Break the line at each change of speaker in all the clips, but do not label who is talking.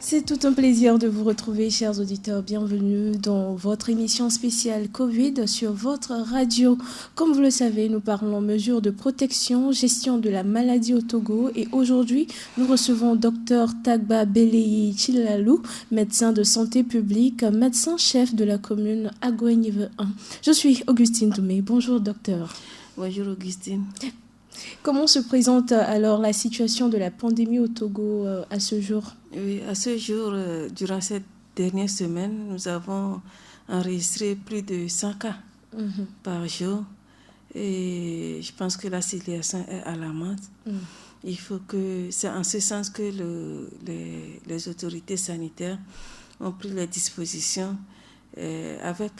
C'est tout un plaisir de vous retrouver, chers auditeurs. Bienvenue dans votre émission spéciale Covid sur votre radio. Comme vous le savez, nous parlons mesures de protection, gestion de la maladie au Togo. Et aujourd'hui, nous recevons Dr Tagba Beleyi Chilalou, médecin de santé publique, médecin-chef de la commune Agoignive 1. Je suis Augustine Doumé. Bonjour, docteur.
Bonjour, Augustine.
Comment se présente alors la situation de la pandémie au Togo à ce jour?
Oui, à ce jour, durant cette dernière semaine, nous avons enregistré plus de 100 cas par jour. Et je pense que la situation est alarmante. Il faut que, c'est en ce sens que les autorités sanitaires ont pris les dispositions avec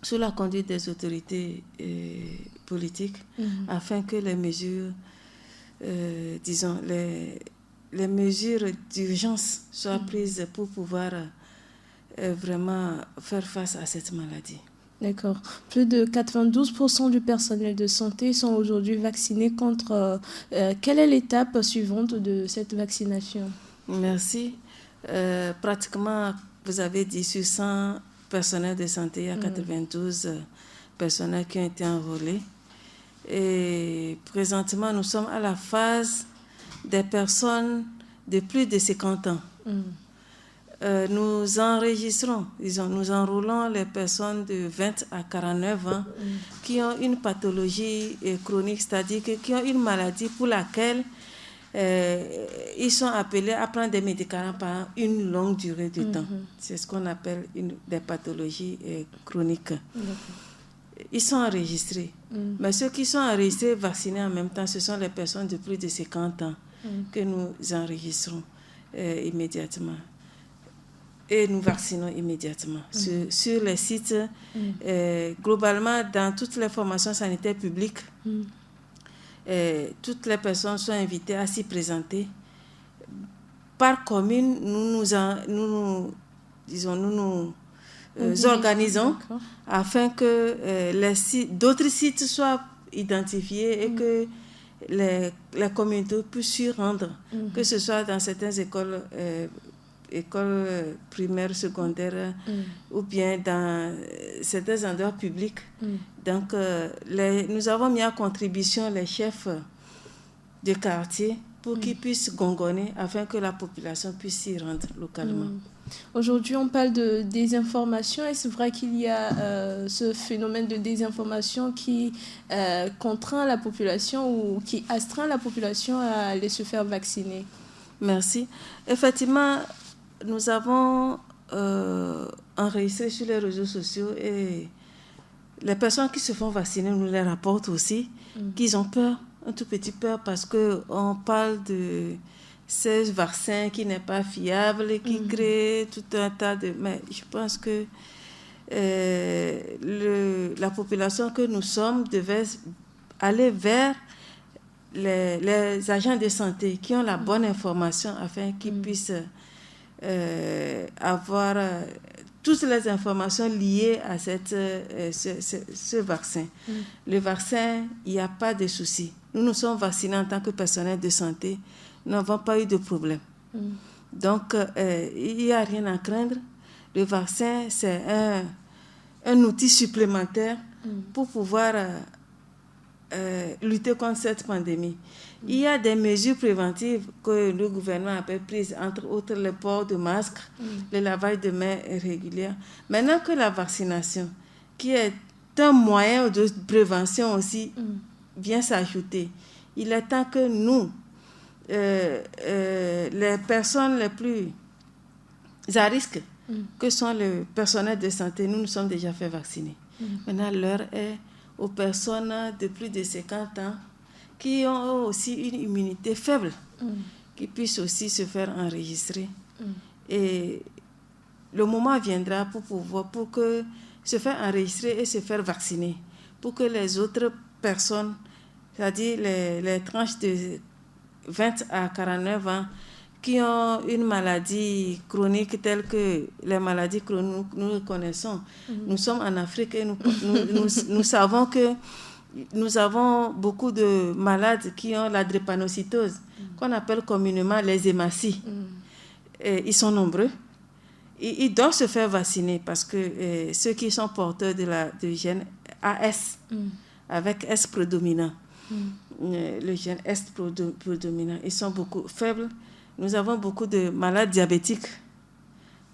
sous la conduite des autorités politiques, afin que les mesures, disons, les mesures d'urgence soient prises pour pouvoir vraiment faire face à cette maladie.
D'accord. Plus de 92% du personnel de santé sont aujourd'hui vaccinés contre... quelle est l'étape suivante de cette vaccination?
Merci. Pratiquement, vous avez dit sur 100 personnels de santé, il y a 92 personnels qui ont été enrôlés. Et présentement, nous sommes à la phase des personnes de plus de 50 ans. Nous enregistrons, nous enrôlons les personnes de 20 à 49 ans qui ont une pathologie chronique, c'est-à-dire qui ont une maladie pour laquelle ils sont appelés à prendre des médicaments pendant une longue durée de temps. C'est ce qu'on appelle des pathologies chroniques. Ils sont enregistrés. Mais ceux qui sont enregistrés, vaccinés en même temps, ce sont les personnes de plus de 50 ans que nous enregistrons immédiatement. Et nous vaccinons immédiatement. Sur les sites, globalement, dans toutes les formations sanitaires publiques, toutes les personnes sont invitées à s'y présenter. Par commune, nous organisons afin que d'autres sites soient identifiés et que les communautés puissent s'y rendre, que ce soit dans certaines écoles primaires, secondaires ou bien dans certains endroits publics. Donc, nous avons mis à contribution les chefs de quartier pour qu'ils puissent gongonner afin que la population puisse s'y rendre localement.
Aujourd'hui, on parle de désinformation. Est-ce vrai qu'il y a ce phénomène de désinformation qui contraint la population ou qui astreint la population à aller se faire vacciner?
Merci. Effectivement, nous avons enregistré sur les réseaux sociaux et les personnes qui se font vacciner nous les rapportent aussi, qu'ils ont peur, un tout petit peur, parce qu'on parle de ces vaccins qui n'est pas fiable et qui crée tout un tas de... Mais je pense que la population que nous sommes devait aller vers les agents de santé qui ont la bonne information afin qu'ils puissent avoir toutes les informations liées à ce vaccin. Le vaccin, il n'y a pas de souci. Nous nous sommes vaccinés en tant que personnel de santé. Nous n'avons pas eu de problème. Donc, il n'y a rien à craindre. Le vaccin, c'est un outil supplémentaire pour pouvoir lutter contre cette pandémie. Il y a des mesures préventives que le gouvernement a prises, entre autres le port de masques, le lavage de mains régulier. Maintenant que la vaccination, qui est un moyen de prévention aussi, vient s'ajouter, il est temps que nous, les personnes les plus à risque, que sont les personnels de santé, nous sommes déjà fait vacciner. Maintenant, l'heure est aux personnes de plus de 50 ans qui ont aussi une immunité faible, qui puissent aussi se faire enregistrer. Et le moment viendra pour que se faire enregistrer et se faire vacciner, pour que les autres personnes, c'est-à-dire les tranches de 20 à 49 ans, qui ont une maladie chronique telle que les maladies chroniques nous connaissons. Nous sommes en Afrique et nous savons que nous avons beaucoup de malades qui ont la drépanocytose. qu'on appelle communément les hématies. Ils sont nombreux. Ils doivent se faire vacciner parce que ceux qui sont porteurs de gène AS, avec S prédominant, le gène S prédominant, ils sont beaucoup faibles. Nous avons beaucoup de malades diabétiques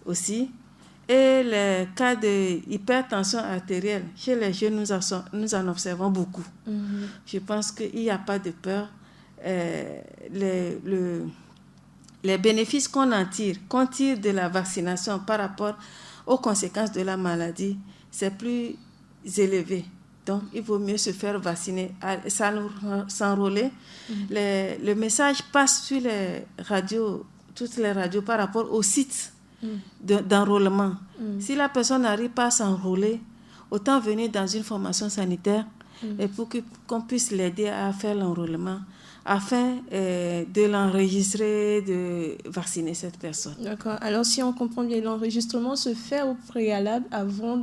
aussi. Et les cas d'hypertension artérielle, chez les jeunes, nous en observons beaucoup. Je pense qu'il n'y a pas de peur. Les bénéfices qu'on tire de la vaccination par rapport aux conséquences de la maladie, c'est plus élevé. Donc, il vaut mieux se faire vacciner, s'enrôler. Le message passe sur les radios, toutes les radios par rapport au site d'enrôlement. Si la personne n'arrive pas à s'enrôler, autant venir dans une formation sanitaire et pour qu'on puisse l'aider à faire l'enrôlement afin de l'enregistrer, de vacciner cette personne.
D'accord. Alors, si on comprend bien, l'enregistrement se fait au préalable avant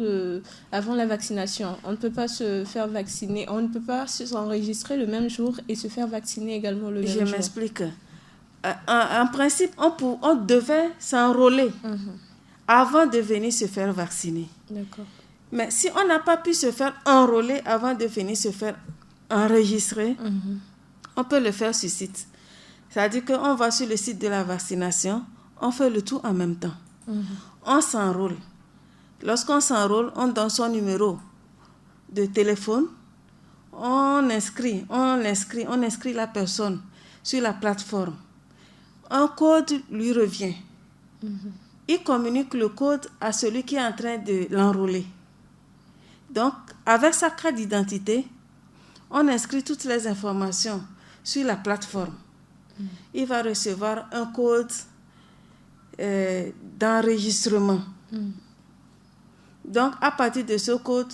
la vaccination. On ne peut pas se faire vacciner, on ne peut pas s'enregistrer le même jour et se faire vacciner également le même jour.
Je m'explique. En principe, on devait s'enrôler avant de venir se faire vacciner.
D'accord.
Mais si on n'a pas pu se faire enrôler avant de venir se faire enregistrer, on peut le faire sur site. C'est-à-dire qu'on va sur le site de la vaccination, on fait le tout en même temps. On s'enrôle. Lorsqu'on s'enrôle, on donne son numéro de téléphone, on inscrit la personne sur la plateforme. Un code lui revient. Il communique le code à celui qui est en train de l'enrôler. Donc, avec sa carte d'identité, on inscrit toutes les informations sur la plateforme. Il va recevoir un code d'enregistrement. Donc, à partir de ce code,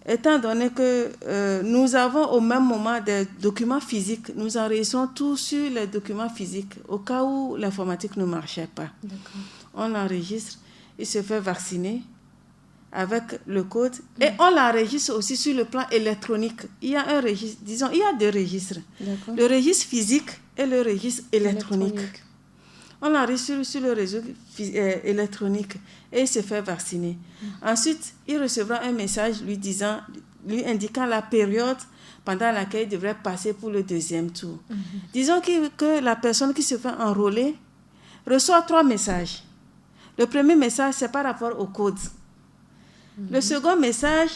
étant donné que nous avons au même moment des documents physiques, nous enregistrons tout sur les documents physiques au cas où l'informatique ne marchait pas.
D'accord.
On l'enregistre, il se fait vacciner avec le code et on l'enregistre aussi sur le plan électronique. Il y a un registre, disons, il y a deux registres.
D'accord.
Le registre physique et le registre électronique. On l'enregistre sur le réseau électronique et il se fait vacciner. Ensuite, il recevra un message lui indiquant la période pendant laquelle il devrait passer pour le deuxième tour. Disons que la personne qui se fait enrôler reçoit 3 messages. Le premier message, c'est par rapport au code. Le second message,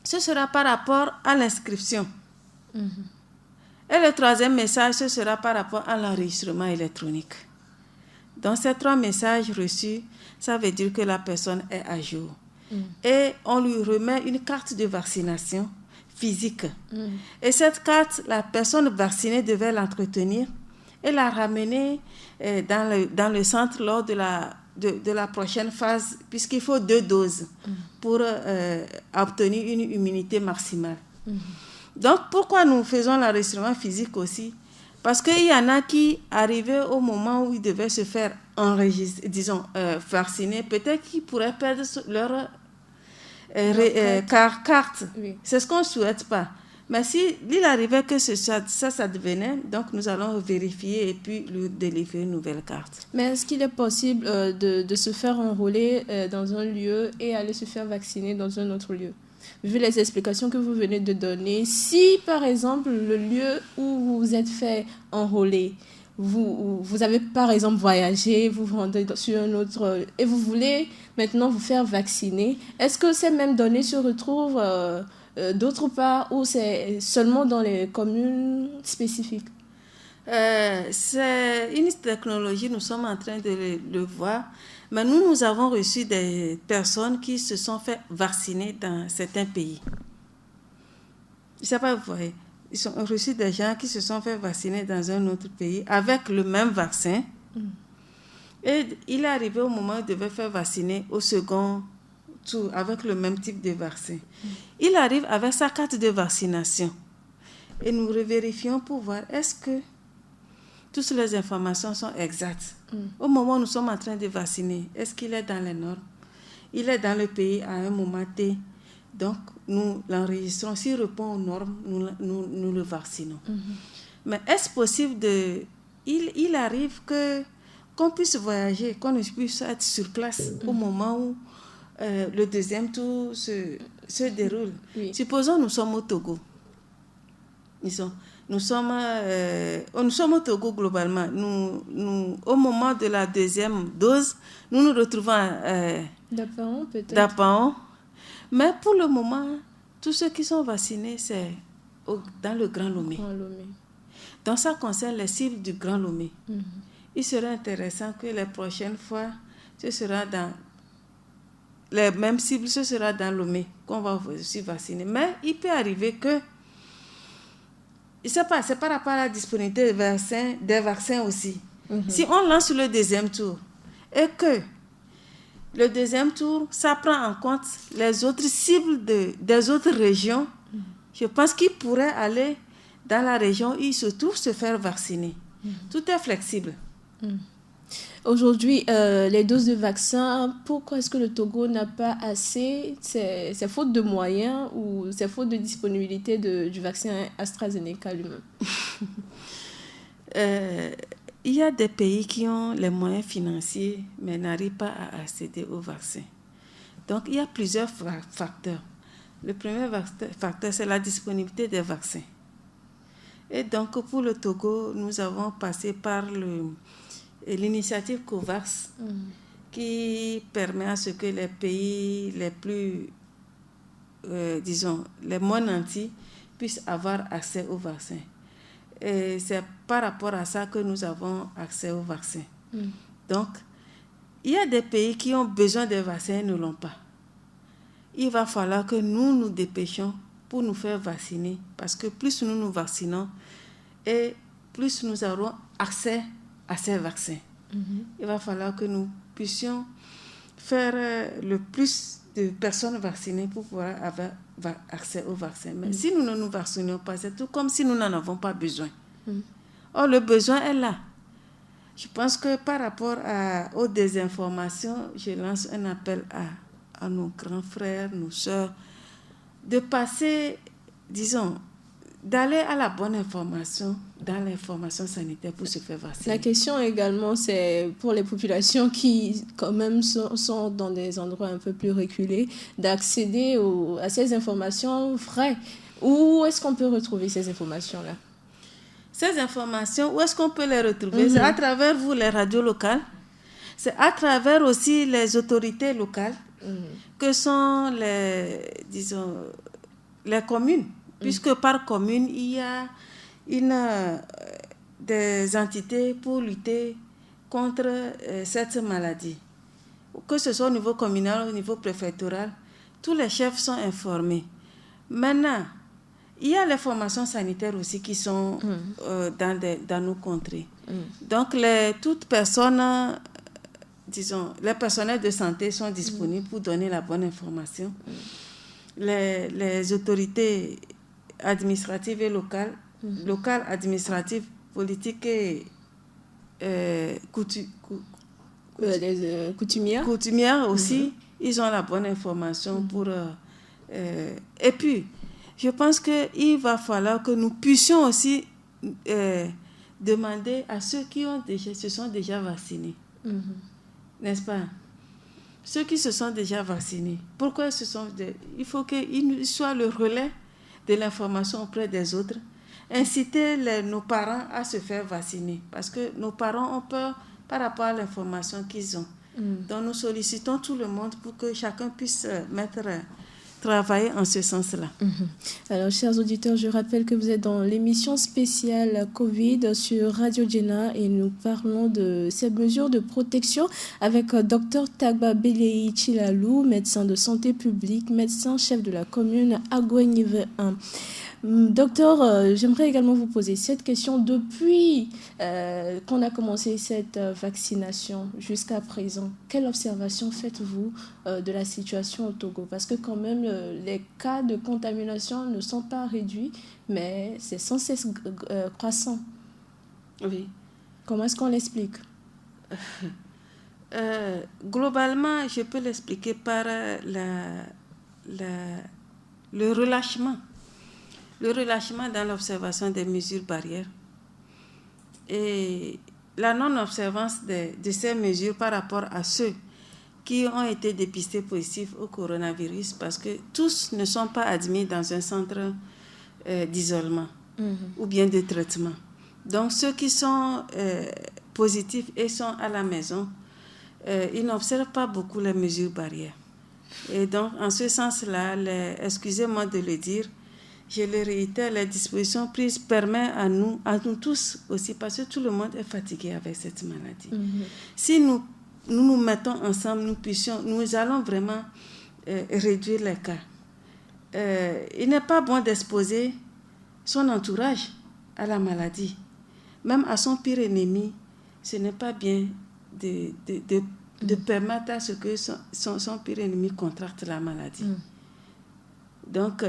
ce sera par rapport à l'inscription. Et le troisième message, ce sera par rapport à l'enregistrement électronique. Dans ces 3 messages reçus, ça veut dire que la personne est à jour. Et on lui remet une carte de vaccination physique. Et cette carte, la personne vaccinée devait l'entretenir et la ramener dans le centre lors de la prochaine phase, puisqu'il faut 2 doses pour obtenir une immunité maximale. Donc, pourquoi nous faisons l'enregistrement physique aussi? Parce qu'il y en a qui, arrivaient au moment où ils devaient se faire vacciner, peut-être qu'ils pourraient perdre leur carte.
Oui.
C'est ce qu'on ne souhaite pas. Mais s'il arrivait que ça devenait, donc nous allons vérifier et puis lui délivrer une nouvelle carte.
Mais est-ce qu'il est possible de se faire enrôler dans un lieu et aller se faire vacciner dans un autre lieu? Vu les explications que vous venez de donner, si par exemple le lieu où vous vous êtes fait enrôler, vous avez par exemple voyagé, vous vous rendez sur un autre et vous voulez maintenant vous faire vacciner, est-ce que ces mêmes données se retrouvent d'autre part ou c'est seulement dans les communes spécifiques?
C'est une technologie, nous sommes en train de le voir, mais nous avons reçu des personnes qui se sont fait vacciner dans certains pays. Je ne sais pas, vous voyez, ils ont reçu des gens qui se sont fait vacciner dans un autre pays avec le même vaccin. Et il est arrivé au moment où il devait faire vacciner au second tour avec le même type de vaccin. Il arrive avec sa carte de vaccination et nous revérifions pour voir est-ce que toutes les informations sont exactes. Au moment où nous sommes en train de vacciner, est-ce qu'il est dans les normes? Il est dans le pays à un moment T. Donc, nous l'enregistrons. S'il répond aux normes, nous le vaccinons. Mais est-ce possible il arrive qu'on puisse voyager, qu'on puisse être sur place au moment où le deuxième tour se déroule. Oui. Supposons nous sommes au Togo. Nous sommes au Togo globalement. Nous, au moment de la deuxième dose, nous nous retrouvons à
Dapaon, peut-être.
Dapaon. Mais pour le moment, tous ceux qui sont vaccinés, c'est dans le Grand Lomé. Donc ça concerne les cibles du Grand Lomé. Il serait intéressant que les prochaines fois, ce sera dans les mêmes cibles, ce sera dans Lomé qu'on va aussi vacciner. Mais il peut arriver que, je ne sais pas, c'est par rapport à la disponibilité des vaccins aussi. Si on lance le deuxième tour et que le deuxième tour, ça prend en compte les autres cibles des autres régions, je pense qu'ils pourraient aller dans la région où ils se trouvent se faire vacciner. Tout est flexible.
Aujourd'hui, les doses de vaccin, pourquoi est-ce que le Togo n'a pas assez? C'est faute de moyens ou c'est faute de disponibilité du vaccin AstraZeneca lui-même?
Il y a des pays qui ont les moyens financiers mais n'arrivent pas à accéder au vaccin. Donc, il y a plusieurs facteurs. Le premier facteur, c'est la disponibilité des vaccins. Et donc, pour le Togo, nous avons passé par l'initiative COVAX qui permet à ce que les pays les plus, les moins nantis puissent avoir accès au vaccin. Et c'est par rapport à ça que nous avons accès au vaccin. Donc, il y a des pays qui ont besoin de vaccins et ne l'ont pas. Il va falloir que nous nous dépêchions pour nous faire vacciner, parce que plus nous nous vaccinons et plus nous aurons accès à ces vaccins. Il va falloir que nous puissions faire le plus de personnes vaccinées pour pouvoir avoir accès au vaccin. Mais si nous ne nous vaccinons pas, c'est tout comme si nous n'en avons pas besoin. Or, le besoin est là. Je pense que par rapport aux désinformations, je lance un appel à nos grands frères, nos sœurs, de passer, d'aller à la bonne information, dans l'information sanitaire pour se faire vacciner.
La question également, c'est pour les populations qui, quand même, sont dans des endroits un peu plus reculés, d'accéder à ces informations vraies. Où est-ce qu'on peut retrouver ces informations-là?
Ces informations, où est-ce qu'on peut les retrouver? C'est à travers vous, les radios locales. C'est à travers aussi les autorités locales, que sont les communes. Puisque par commune, il y a des entités pour lutter contre cette maladie. Que ce soit au niveau communal ou au niveau préfectoral, tous les chefs sont informés. Maintenant, il y a les formations sanitaires aussi qui sont dans nos contrées. Donc, toutes personnes, les personnels de santé sont disponibles pour donner la bonne information. Les autorités administratives et locales, administratives, politiques et coutumières aussi, ils ont la bonne information pour... et puis, je pense qu'il va falloir que nous puissions aussi demander à ceux qui se sont déjà vaccinés, n'est-ce pas? Ceux qui se sont déjà vaccinés, pourquoi il faut qu'ils soient le relais de l'information auprès des autres, inciter nos parents à se faire vacciner, parce que nos parents ont peur par rapport à l'information qu'ils ont. Donc nous sollicitons tout le monde pour que chacun puisse travailler en ce sens-là.
Alors, chers auditeurs, je rappelle que vous êtes dans l'émission spéciale Covid sur Radio Djena et nous parlons de ces mesures de protection avec Dr Tagba Belei Chilalou, médecin de santé publique, médecin chef de la commune Agouenive 1. Docteur, j'aimerais également vous poser cette question. Depuis qu'on a commencé cette vaccination jusqu'à présent, quelle observation faites-vous de la situation au Togo? Parce que quand même, les cas de contamination ne sont pas réduits, mais c'est sans cesse croissant.
Oui.
Comment est-ce qu'on l'explique?
Globalement, je peux l'expliquer par le relâchement. Le relâchement dans l'observation des mesures barrières. et la non-observance de ces mesures par rapport à ceux qui ont été dépistés positifs au coronavirus, parce que tous ne sont pas admis dans un centre d'isolement ou bien de traitement. Donc, ceux qui sont positifs et sont à la maison, ils n'observent pas beaucoup les mesures barrières. Et donc, en ce sens-là, excusez-moi de le dire, je le réitère, les dispositions prises permettent à nous tous aussi, parce que tout le monde est fatigué avec cette maladie. Si nous nous mettons ensemble, nous allons vraiment réduire les cas. Il n'est pas bon d'exposer son entourage à la maladie. Même à son pire ennemi, ce n'est pas bien de permettre à ce que son pire ennemi contracte la maladie. Donc,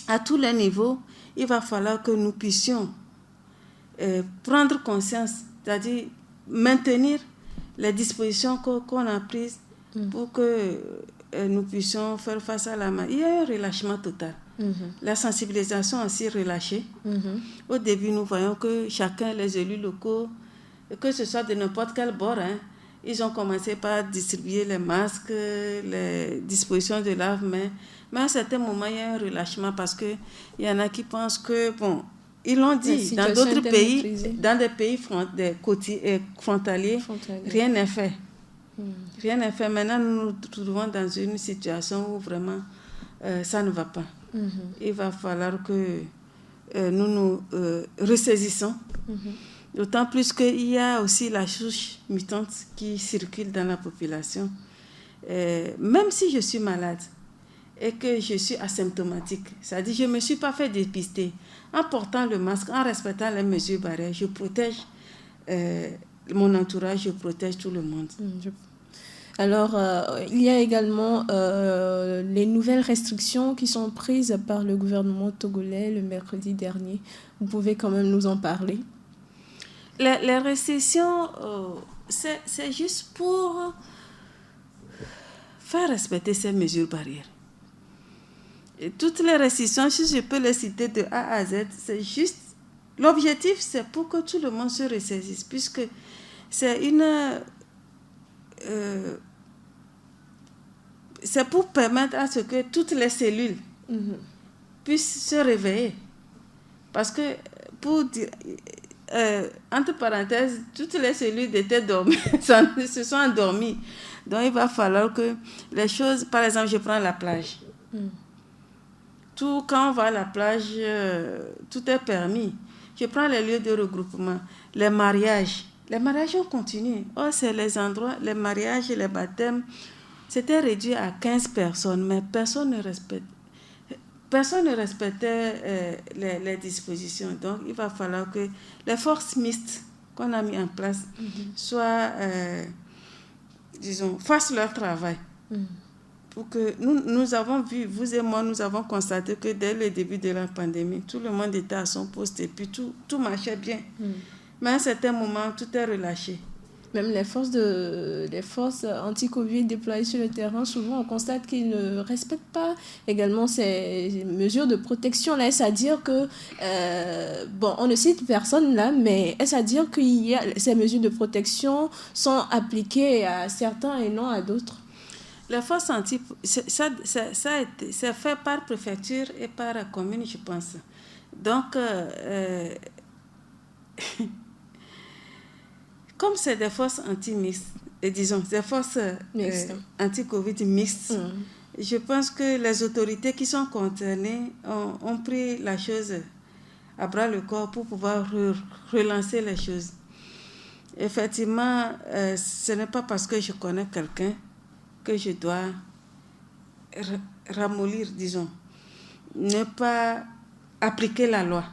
à tous les niveaux, il va falloir que nous puissions prendre conscience, c'est-à-dire maintenir les dispositions qu'on a prises pour que nous puissions faire face à la maladie. Il y a un relâchement total. La sensibilisation aussi relâchée. Au début, nous voyons que chacun, les élus locaux, que ce soit de n'importe quel bord, ils ont commencé par distribuer les masques, les dispositions de lave-mains. Mais à un certain moment, il y a un relâchement parce qu'il y en a qui pensent que, bon, ils l'ont dit, dans d'autres pays, dans des pays frontaliers, rien n'est fait. Rien n'est fait. Maintenant, nous nous trouvons dans une situation où vraiment ça ne va pas. Il va falloir que nous nous ressaisissons. D'autant plus qu'il y a aussi la souche mutante qui circule dans la population. Même si je suis malade et que je suis asymptomatique, c'est-à-dire que je ne me suis pas fait dépister, en portant le masque, en respectant les mesures barrières, je protège mon entourage, je protège tout le monde.
Alors, il y a également les nouvelles restrictions qui sont prises par le gouvernement togolais le mercredi dernier. Vous pouvez quand même nous en parler?
Les restrictions, c'est juste pour faire respecter ces mesures barrières. Et toutes les restrictions, si je peux les citer de A à Z, c'est juste... L'objectif, c'est pour que tout le monde se ressaisisse, puisque c'est c'est pour permettre à ce que toutes les cellules puissent se réveiller. Parce que, pour dire... entre parenthèses, toutes les cellules étaient dormies, se sont endormies. Donc, il va falloir que les choses... Par exemple, je prends la plage. Quand on va à la plage, tout est permis. Je prends les lieux de regroupement, les mariages. Les mariages ont continué. Oh, c'est les endroits, les mariages et les baptêmes, c'était réduit à 15 personnes, mais personne ne respectait les dispositions. Donc, il va falloir que les forces mixtes qu'on a mis en place soient, fassent leur travail. Pour que nous avons vu, vous et moi, nous avons constaté que dès le début de la pandémie, tout le monde était à son poste et puis tout marchait bien. Mais à un certain moment, tout est relâché.
Même les forces anti-Covid déployées sur le terrain, souvent on constate qu'ils ne respectent pas également ces mesures de protection. Là, est-ce à dire que, on ne cite personne là, mais est-ce à dire que ces mesures de protection sont appliquées à certains et non à d'autres?
Les forces c'est fait par préfecture et par commune, je pense. Donc, comme c'est des forces anti-mixtes, des forces anti-Covid mixtes, je pense que les autorités qui sont concernées ont pris la chose à bras le corps pour pouvoir relancer les choses. Effectivement, ce n'est pas parce que je connais quelqu'un que je dois ramollir, ne pas appliquer la loi.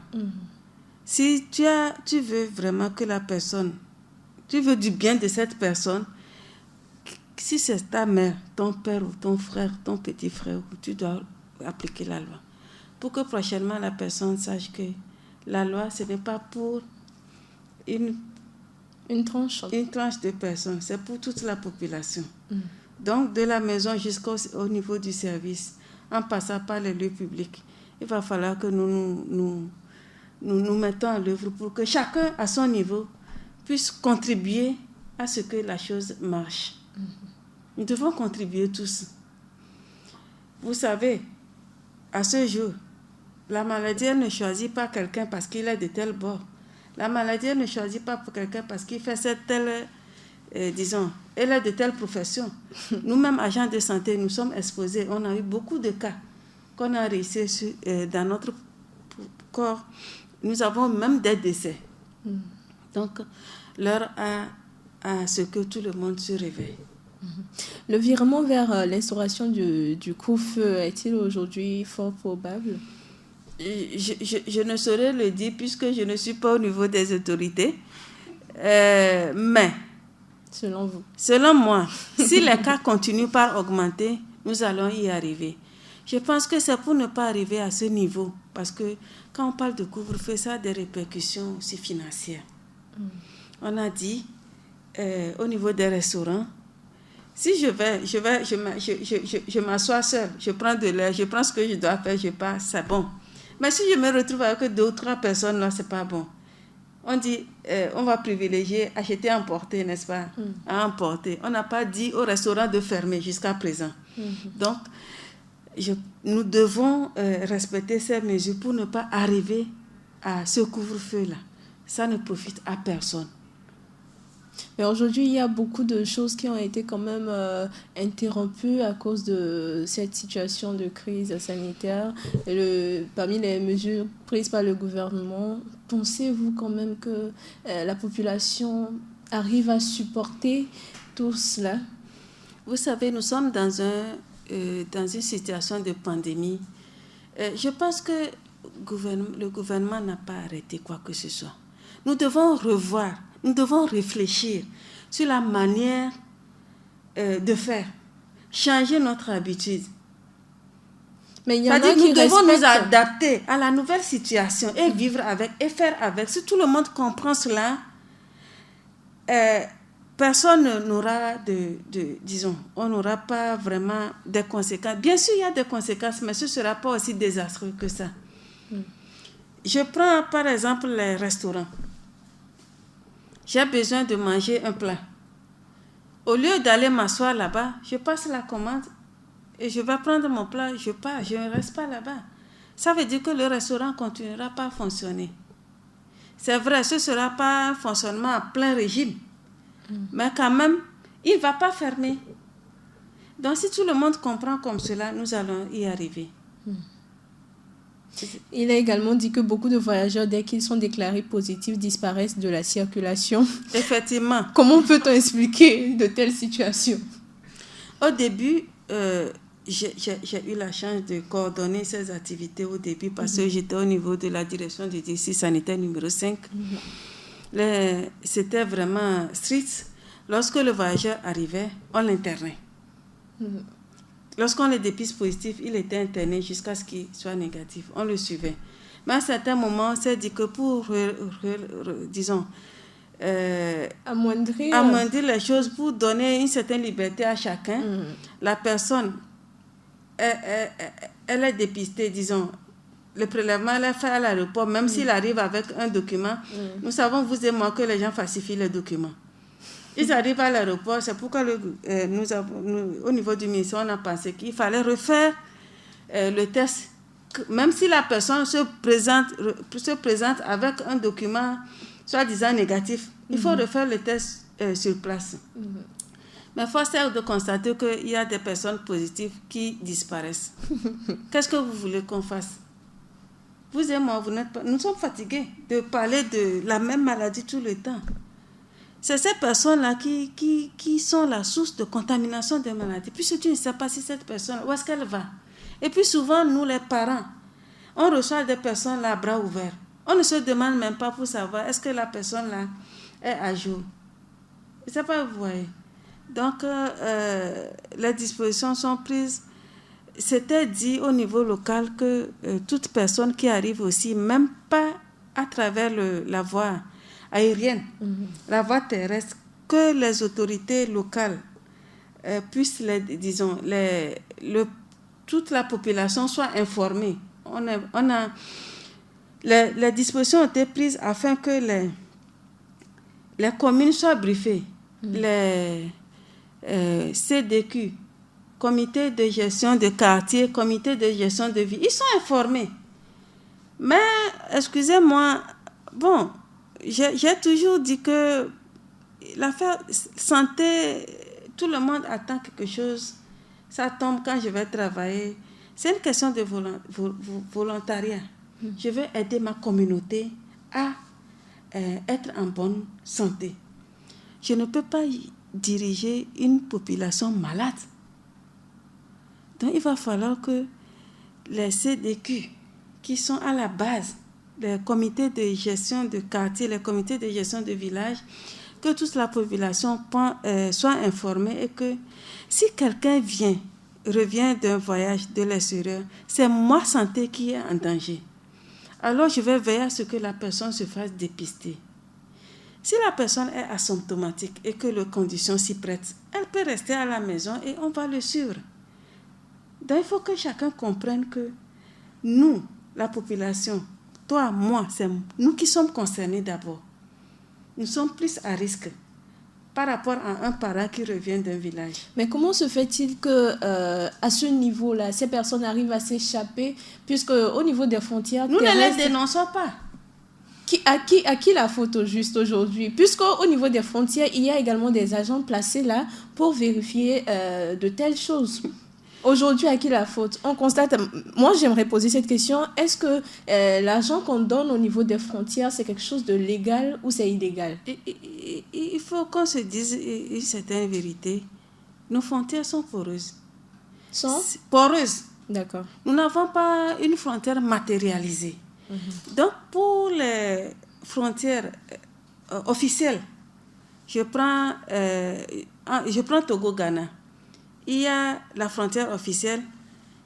Si tu veux vraiment que la personne, tu veux du bien de cette personne, si c'est ta mère, ton père ou ton frère, ton petit frère, tu dois appliquer la loi. Pour que prochainement la personne sache que la loi, ce n'est pas pour une tranche de personnes, c'est pour toute la population. Donc, de la maison jusqu'au niveau du service, en passant par les lieux publics, il va falloir que nous nous mettons en œuvre pour que chacun, à son niveau, puisse contribuer à ce que la chose marche. Nous devons contribuer tous. Vous savez, à ce jour, la maladie elle ne choisit pas quelqu'un parce qu'il est de tel bord. La maladie elle ne choisit pas pour quelqu'un parce qu'il fait cette telle, disons, elle est de telle profession. Nous-mêmes, agents de santé, nous sommes exposés. On a eu beaucoup de cas qu'on a réussi dans notre corps. Nous avons même des décès. Donc, l'heure à ce que tout le monde se réveille.
Le virement vers l'instauration du couvre-feu est-il aujourd'hui fort probable?
Je ne saurais le dire puisque je ne suis pas au niveau des autorités. Mais,
selon vous?
Selon moi, si les cas continuent par augmenter, nous allons y arriver. Je pense que c'est pour ne pas arriver à ce niveau. Parce que quand on parle de couvre-feu, ça a des répercussions aussi financières. On a dit, au niveau des restaurants, si je m'assois seule, je prends de l'air, je prends ce que je dois faire, je pars, c'est bon. Mais si je me retrouve avec 2 ou 3 personnes, là, c'est pas bon. On dit, on va privilégier acheter à emporter, n'est-ce pas? À emporter. On n'a pas dit au restaurant de fermer jusqu'à présent. Donc, nous devons respecter ces mesures pour ne pas arriver à ce couvre-feu-là. Ça ne profite à personne.
Mais aujourd'hui, il y a beaucoup de choses qui ont été quand même interrompues à cause de cette situation de crise sanitaire. Parmi les mesures prises par le gouvernement, pensez-vous quand même que la population arrive à supporter tout cela?
Vous savez, nous sommes dans une situation de pandémie. Je pense que le gouvernement n'a pas arrêté quoi que ce soit. Nous devons revoir. Nous devons réfléchir sur la manière de faire, changer notre habitude.
Mais il y en a qui
nous devons nous adapter à la nouvelle situation et vivre avec et faire avec. Si tout le monde comprend cela, personne n'aura disons, on n'aura pas vraiment des conséquences. Bien sûr, il y a des conséquences, mais ce ne sera pas aussi désastreux que ça. Je prends par exemple les restaurants. J'ai besoin de manger un plat. Au lieu d'aller m'asseoir là-bas, je passe la commande et je vais prendre mon plat, je pars, je ne reste pas là-bas. Ça veut dire que le restaurant ne continuera pas à fonctionner. C'est vrai, ce ne sera pas un fonctionnement à plein régime, mais quand même, il ne va pas fermer. Donc si tout le monde comprend comme cela, nous allons y arriver.
Il a également dit que beaucoup de voyageurs, dès qu'ils sont déclarés positifs, disparaissent de la circulation.
Effectivement.
Comment peut-on expliquer de telles situations?
Au début, j'ai eu la chance de coordonner ces activités au début parce que j'étais au niveau de la direction du district sanitaire numéro 5. C'était vraiment strict. Lorsque le voyageur arrivait, on l'internait. Lorsqu'on le dépiste positif, il était interné jusqu'à ce qu'il soit négatif. On le suivait. Mais à un certain moment, on s'est dit que pour, disons, amoindrir les choses, pour donner une certaine liberté à chacun, la personne, elle est dépistée, disons, le prélèvement, elle est fait à l'aéroport, même s'il arrive avec un document. Nous savons, vous et moi, que les gens falsifient les documents. Ils arrivent à l'aéroport, c'est pourquoi au niveau du ministère, on a pensé qu'il fallait refaire le test. Même si la personne se présente avec un document soi-disant négatif, il faut refaire le test sur place. Mais force est de constater qu'il y a des personnes positives qui disparaissent. Qu'est-ce que vous voulez qu'on fasse? Vous et moi, nous sommes fatigués de parler de la même maladie tout le temps. C'est ces personnes-là qui sont la source de contamination des maladies. Puisque tu ne sais pas si cette personne, où est-ce qu'elle va. Et puis souvent, nous les parents, on reçoit des personnes là, bras ouverts. On ne se demande même pas pour savoir est-ce que la personne-là est à jour. Je ne sais pas, vous voyez. Donc, les dispositions sont prises. C'était dit au niveau local que toute personne qui arrive aussi, même pas à travers la voie aérienne, la voie terrestre, que les autorités locales puissent, toute la population soit informée. les dispositions ont été prises afin que les communes soient briefées. Les CDQ, comité de gestion de quartier, comité de gestion de vie, ils sont informés. Mais, excusez-moi, bon, j'ai toujours dit que l'affaire santé, tout le monde attend quelque chose. Ça tombe quand je vais travailler. C'est une question de volontariat. Je veux aider ma communauté à être en bonne santé. Je ne peux pas diriger une population malade. Donc, il va falloir que les CDQ, qui sont à la base, les comités de gestion de quartier, les comités de gestion de village, que toute la population soit informée et que si quelqu'un revient d'un voyage de l'extérieur, c'est ma santé qui est en danger. Alors, je vais veiller à ce que la personne se fasse dépister. Si la personne est asymptomatique et que les conditions s'y prêtent, elle peut rester à la maison et on va le suivre. Donc, il faut que chacun comprenne que nous, la population, toi, moi, c'est nous qui sommes concernés d'abord. Nous sommes plus à risque par rapport à un parent qui revient d'un village.
Mais comment se fait-il que à ce niveau-là, ces personnes arrivent à s'échapper, puisque au niveau des frontières
nous
terrestres,
ne les dénonçons pas.
À qui la faute au juste aujourd'hui? Puisqu'au niveau des frontières, il y a également des agents placés là pour vérifier de telles choses. Aujourd'hui, à qui la faute? On constate, moi j'aimerais poser cette question, est-ce que l'argent qu'on donne au niveau des frontières, c'est quelque chose de légal ou c'est illégal?
Il faut qu'on se dise une certaine vérité. Nos frontières sont poreuses.
Sont
poreuses.
D'accord.
Nous n'avons pas une frontière matérialisée. Donc, pour les frontières officielles, je prends Togo-Ghana. Il y a la frontière officielle,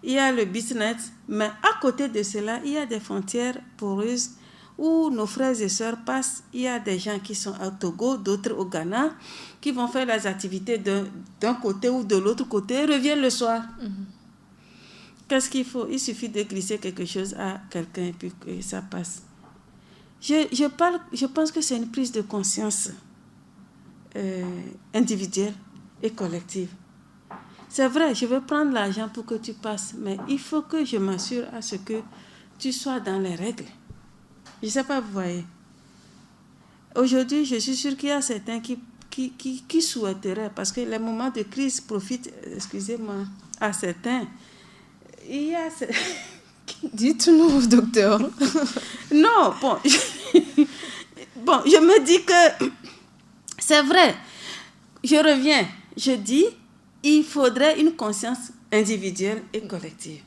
il y a le BitNet, mais à côté de cela, il y a des frontières poreuses où nos frères et sœurs passent. Il y a des gens qui sont au Togo, d'autres au Ghana, qui vont faire les activités d'un côté ou de l'autre côté et reviennent le soir. Qu'est-ce qu'il faut? Il suffit de glisser quelque chose à quelqu'un et puis que ça passe. Je pense que c'est une prise de conscience individuelle et collective. C'est vrai, je vais prendre l'argent pour que tu passes, mais il faut que je m'assure à ce que tu sois dans les règles. Je ne sais pas, vous voyez. Aujourd'hui, je suis sûre qu'il y a certains qui souhaiteraient, parce que les moments de crise profitent, excusez-moi, à certains. Il y a...
Dites-nous, docteur.
Non, bon, je me dis que c'est vrai. Je reviens, je dis, il faudrait une conscience individuelle et collective.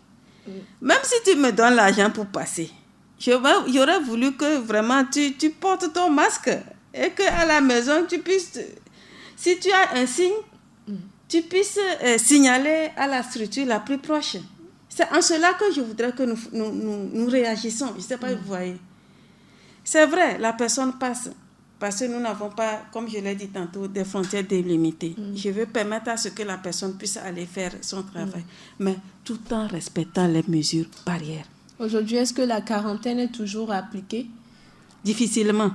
Même si tu me donnes l'argent pour passer, j'aurais voulu que vraiment tu portes ton masque et qu'à la maison, tu puisses, si tu as un signe, tu puisses signaler à la structure la plus proche. C'est en cela que je voudrais que nous réagissons. Je ne sais pas, vous voyez. C'est vrai, la personne passe. Parce que nous n'avons pas, comme je l'ai dit tantôt, des frontières délimitées. Je veux permettre à ce que la personne puisse aller faire son travail, mais tout en respectant les mesures barrières.
Aujourd'hui, est-ce que la quarantaine est toujours appliquée?
Difficilement.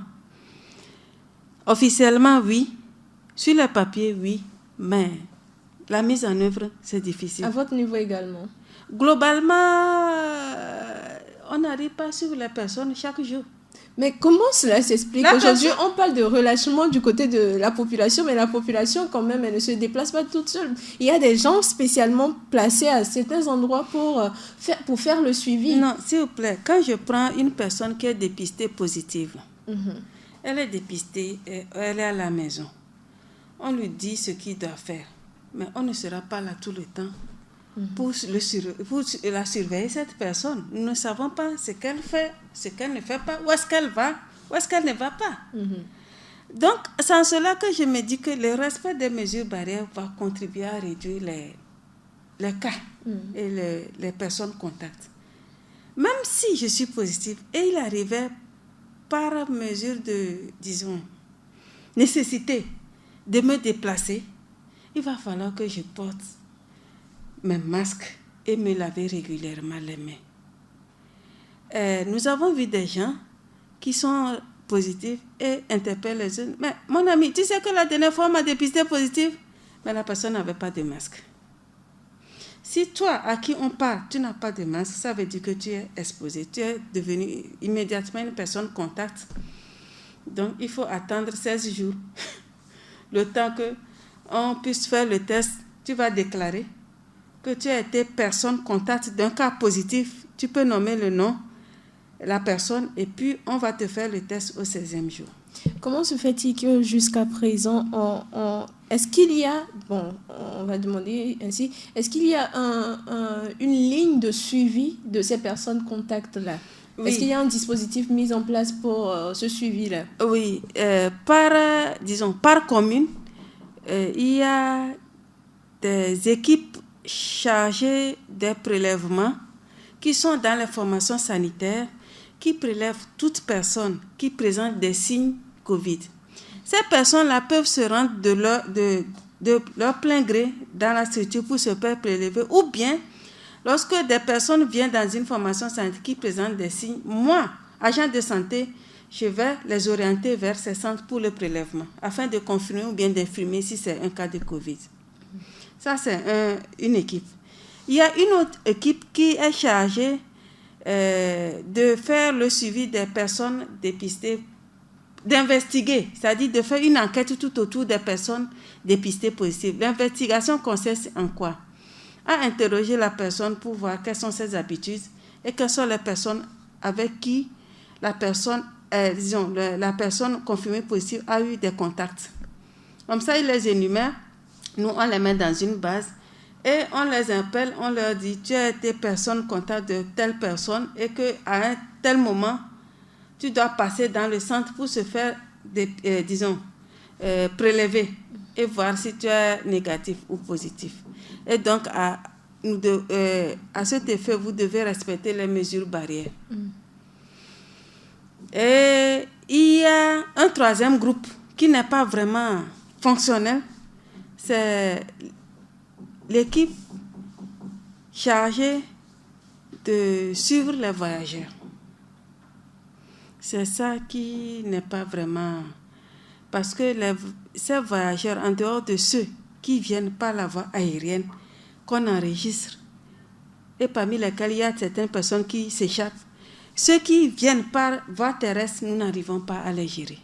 Officiellement, oui. Sur les papiers, oui. Mais la mise en œuvre, c'est difficile.
À votre niveau également?
Globalement, on n'arrive pas sur les personnes chaque jour.
Mais comment cela s'explique? Aujourd'hui, on parle de relâchement du côté de la population, mais la population, quand même, elle ne se déplace pas toute seule. Il y a des gens spécialement placés à certains endroits pour faire le suivi.
Non, s'il vous plaît, quand je prends une personne qui est dépistée positive, elle est dépistée, elle est à la maison. On lui dit ce qu'il doit faire, mais on ne sera pas là tout le temps pour la surveiller, cette personne. Nous ne savons pas ce qu'elle fait, ce qu'elle ne fait pas, où est-ce qu'elle va, où est-ce qu'elle ne va pas. Donc, c'est en cela que je me dis que le respect des mesures barrières va contribuer à réduire les cas et les personnes contacts. Même si je suis positive et il arrivait par mesure de, disons, nécessité de me déplacer, il va falloir que je porte mes masques et me laver régulièrement les mains. nous avons vu des gens qui sont positifs et interpellent les autres. Mais mon ami, tu sais que la dernière fois, on m'a dépisté positif, mais la personne n'avait pas de masque. Si toi, à qui on parle, tu n'as pas de masque, ça veut dire que tu es exposé. Tu es devenu immédiatement une personne contact. Donc, il faut attendre 16 jours, le temps qu'on puisse faire le test. Tu vas déclarer que tu as été personne contact d'un cas positif. Tu peux nommer le nom, la personne, et puis on va te faire le test au 16e jour.
Comment se fait-il que jusqu'à présent, est-ce qu'il y a, on va demander ainsi, est-ce qu'il y a une ligne de suivi de ces personnes contacts-là? Oui. Est-ce qu'il y a un dispositif mis en place pour ce suivi-là?
Oui, par commune, il y a des équipes chargées des prélèvements qui sont dans les formations sanitaires, qui prélèvent toute personne qui présente des signes COVID. Ces personnes-là peuvent se rendre de leur plein gré dans la structure pour se faire prélever, ou bien lorsque des personnes viennent dans une formation sanitaire qui présentent des signes, moi, agent de santé, je vais les orienter vers ces centres pour le prélèvement, afin de confirmer ou bien d'infirmer si c'est un cas de COVID. Ça, c'est une équipe. Il y a une autre équipe qui est chargée de faire le suivi des personnes dépistées, d'investiguer, c'est-à-dire de faire une enquête tout autour des personnes dépistées positives. L'investigation consiste en quoi? À interroger la personne pour voir quelles sont ses habitudes et quelles sont les personnes avec qui la personne confirmée positive a eu des contacts. Comme ça, il les énumère, nous on les met dans une base et on les appelle, on leur dit tu as été personne contact de telle personne et qu'à un tel moment, tu dois passer dans le centre pour se faire, prélever et voir si tu es négatif ou positif. Et donc, à cet effet, vous devez respecter les mesures barrières. Et il y a un troisième groupe qui n'est pas vraiment fonctionnel, c'est l'équipe chargée de suivre les voyageurs. C'est ça qui n'est pas vraiment... Parce que ces voyageurs, en dehors de ceux qui viennent par la voie aérienne, qu'on enregistre, et parmi lesquels il y a certaines personnes qui s'échappent, ceux qui viennent par voie terrestre, nous n'arrivons pas à les gérer.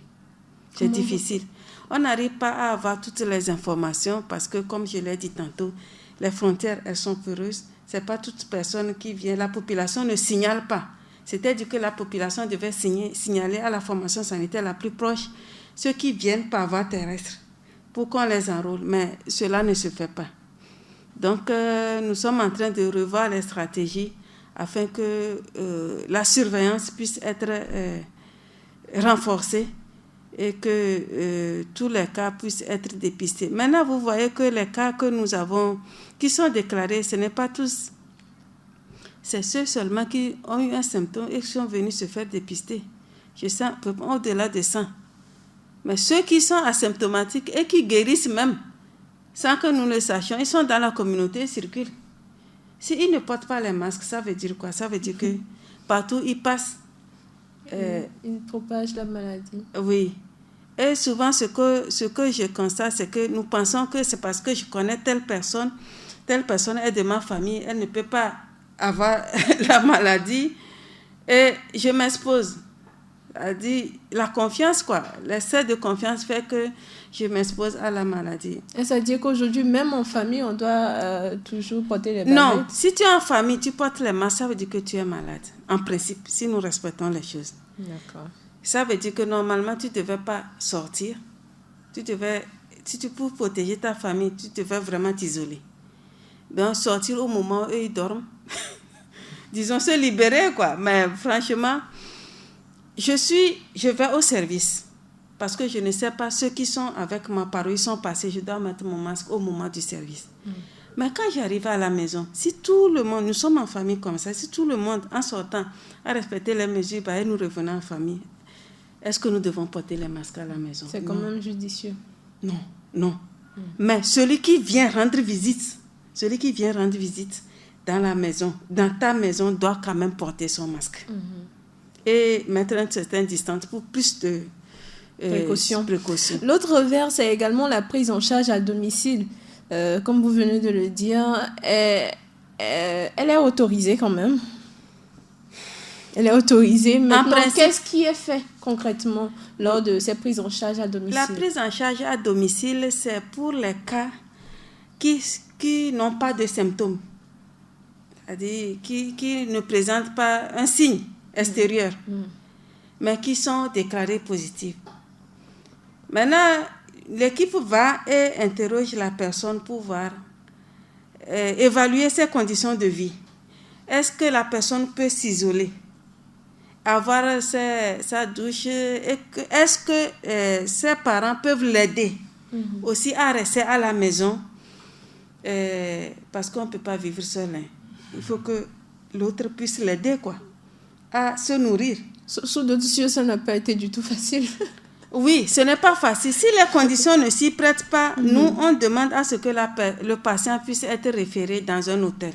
C'est difficile. On n'arrive pas à avoir toutes les informations parce que, comme je l'ai dit tantôt, les frontières, elles sont poreuses. Ce n'est pas toute personne qui vient. La population ne signale pas. C'est-à-dire que la population devait signaler à la formation sanitaire la plus proche ceux qui viennent par voie terrestre pour qu'on les enrôle. Mais cela ne se fait pas. Donc, nous sommes en train de revoir les stratégies afin que la surveillance puisse être renforcée et que tous les cas puissent être dépistés. Maintenant, vous voyez que les cas que nous avons, qui sont déclarés, ce n'est pas tous. C'est ceux seulement qui ont eu un symptôme et qui sont venus se faire dépister. Je sens au-delà de 100. Mais ceux qui sont asymptomatiques et qui guérissent même, sans que nous le sachions, ils sont dans la communauté, ils circulent. S'ils ne portent pas les masques, ça veut dire quoi? Ça veut dire que partout ils passent.
Ils propagent la maladie.
Oui. Et souvent, ce que je constate, c'est que nous pensons que c'est parce que je connais telle personne est de ma famille, elle ne peut pas avoir la maladie et je m'expose. C'est-à-dire, la confiance, l'excès de confiance fait que je m'expose à la maladie.
Et ça veut dire qu'aujourd'hui, même en famille, on doit toujours porter les masques?
Non, si tu es en famille, tu portes les masques, ça veut dire que tu es malade. En principe, si nous respectons les choses.
D'accord. Ça
veut dire que normalement, tu ne devais pas sortir. Pour protéger ta famille, tu devais vraiment t'isoler. Donc, sortir au moment où ils dorment. Disons, se libérer, Mais franchement, je vais au service. Parce que je ne sais pas, ceux qui sont avec ma parole, ils sont passés, je dois mettre mon masque au moment du service. Mais quand j'arrive à la maison, si tout le monde, nous sommes en famille comme ça, si tout le monde, en sortant, a respecté les mesures, et nous revenons en famille, est-ce que nous devons porter les masques à la maison?
C'est quand même judicieux.
Non. Mais celui qui vient rendre visite dans la maison, dans ta maison, doit quand même porter son masque. Et mettre une certaine distance pour plus de précautions.
L'autre vers, c'est également la prise en charge à domicile. Comme vous venez de le dire, elle est autorisée quand même. Elle est autorisée. Maintenant, qu'est-ce qui est fait concrètement lors de ces prises en charge à domicile?
La prise en charge à domicile, c'est pour les cas qui n'ont pas de symptômes, c'est-à-dire qui ne présentent pas un signe extérieur, mais qui sont déclarés positifs. Maintenant, l'équipe va et interroge la personne pour voir, évaluer ses conditions de vie. Est-ce que la personne peut s'isoler, avoir sa douche, et est-ce que ses parents peuvent l'aider aussi à rester à la maison, parce qu'on ne peut pas vivre seul. Il faut que l'autre puisse l'aider à se nourrir.
Sous d'autres yeux, ça n'a pas été du tout facile.
Oui, ce n'est pas facile. Si les conditions ne s'y prêtent pas, nous, on demande à ce que le patient puisse être référé dans un hôtel.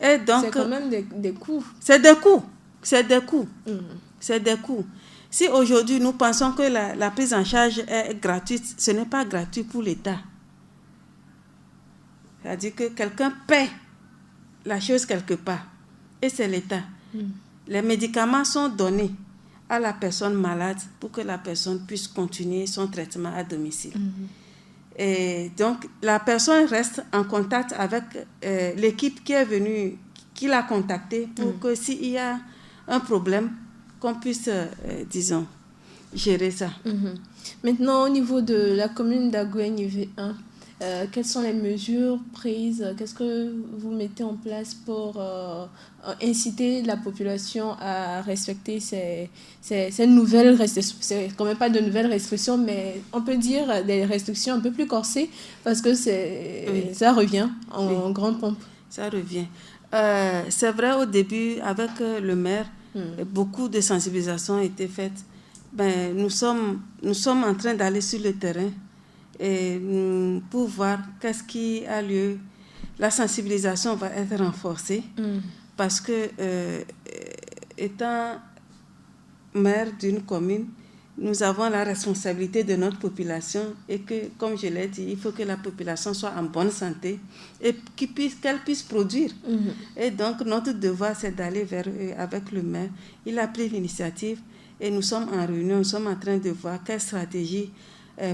Et donc,
c'est quand même des coûts.
C'est des coûts. C'est des coûts. C'est des coûts. Si aujourd'hui, nous pensons que la prise en charge est gratuite, ce n'est pas gratuit pour l'État. C'est-à-dire que quelqu'un paie la chose quelque part. Et c'est l'État. Les médicaments sont donnés à la personne malade pour que la personne puisse continuer son traitement à domicile. Et donc, la personne reste en contact avec l'équipe qui est venue, qui l'a contacté pour que s'il y a un problème, qu'on puisse, disons, gérer ça.
Maintenant, au niveau de la commune d'Aguenieve 1, quelles sont les mesures prises? Qu'est-ce que vous mettez en place pour inciter la population à respecter ces nouvelles restrictions? C'est quand même pas de nouvelles restrictions, mais on peut dire des restrictions un peu plus corsées parce que ça revient en grande pompe.
Ça revient. C'est vrai, au début, avec le maire, beaucoup de sensibilisation a été faite. Nous sommes en train d'aller sur le terrain et pour voir qu'est-ce qui a lieu. La sensibilisation va être renforcée parce que, étant maire d'une commune, nous avons la responsabilité de notre population et que, comme je l'ai dit, il faut que la population soit en bonne santé et qu'elle puisse produire. Et donc, notre devoir, c'est d'aller vers eux avec le maire. Il a pris l'initiative et nous sommes en réunion, nous sommes en train de voir quelle stratégie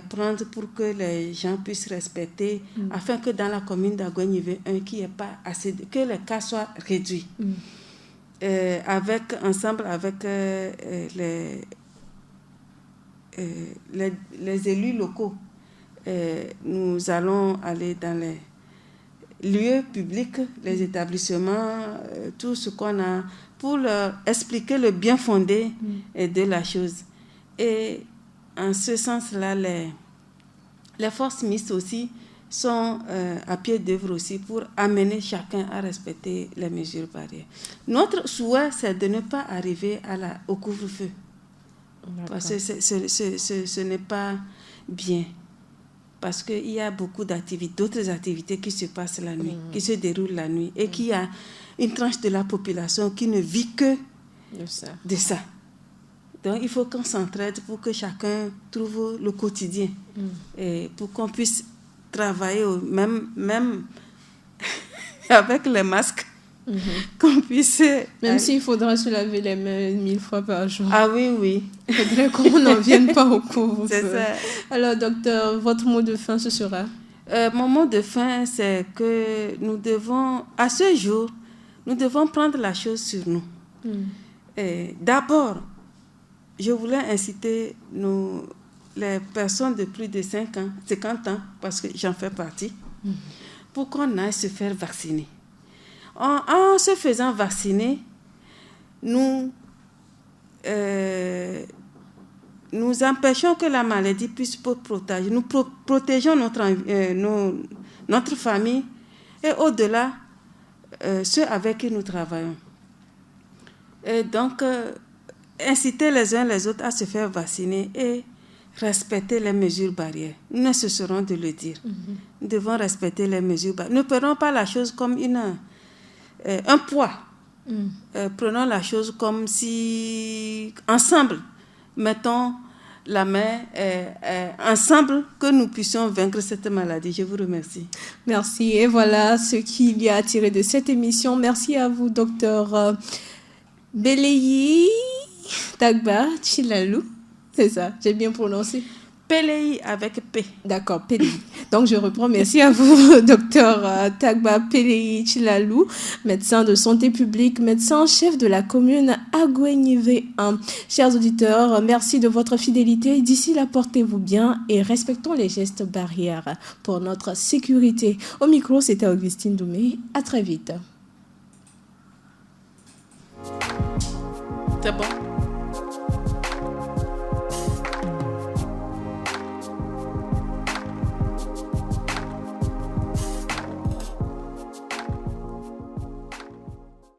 prendre pour que les gens puissent respecter, afin que dans la commune d'Aguenieve 1, que les cas soient réduits. Ensemble avec les élus locaux, nous allons aller dans les lieux publics, les établissements, tout ce qu'on a, pour leur expliquer le bien fondé de la chose. Et en ce sens-là, les forces mixtes aussi sont à pied d'œuvre aussi pour amener chacun à respecter les mesures barrières. Notre souhait, c'est de ne pas arriver au couvre-feu. Parce que ce n'est pas bien. Parce qu'il y a beaucoup d'autres activités qui se passent la nuit, qui se déroulent la nuit, et qu'il y a une tranche de la population qui ne vit que de ça. Donc, il faut qu'on s'entraide pour que chacun trouve le quotidien, et pour qu'on puisse travailler même avec les masques, qu'on puisse...
Même s'il faudra se laver les mains 1000 fois par jour.
Ah oui.
Il faudrait qu'on n'en vienne pas au couvre-feu.
C'est ça.
Alors, docteur, votre mot de fin, ce sera?
Mon mot de fin, c'est que nous devons, à ce jour, nous devons prendre la chose sur nous. D'abord, je voulais inciter les personnes de plus de 50 ans, parce que j'en fais partie, pour qu'on aille se faire vacciner. En se faisant vacciner, nous empêchons que la maladie puisse protéger. Nous protégeons notre famille et au-delà, ceux avec qui nous travaillons. Et donc, inciter les uns les autres à se faire vacciner et respecter les mesures barrières. Nous ne cesserons de le dire. Nous devons respecter les mesures barrières. Ne prenons pas la chose comme un poids. Prenons la chose comme si, ensemble, mettons la main ensemble, que nous puissions vaincre cette maladie. Je vous remercie.
Merci. Et voilà ce qu'il y a à tirer de cette émission. Merci à vous, docteur Beleyi Tagba Chilalou. C'est ça, j'ai bien prononcé.
Peleyi avec P.
D'accord, Peleyi. Donc je reprends. Merci à vous, docteur Tagba Peleyi Chilalou, médecin de santé publique, médecin en chef de la commune Agouenive 1. Chers auditeurs, merci de votre fidélité. D'ici là, portez-vous bien et respectons les gestes barrières pour notre sécurité. Au micro, c'était Augustine Doumé. À très vite.
C'est bon.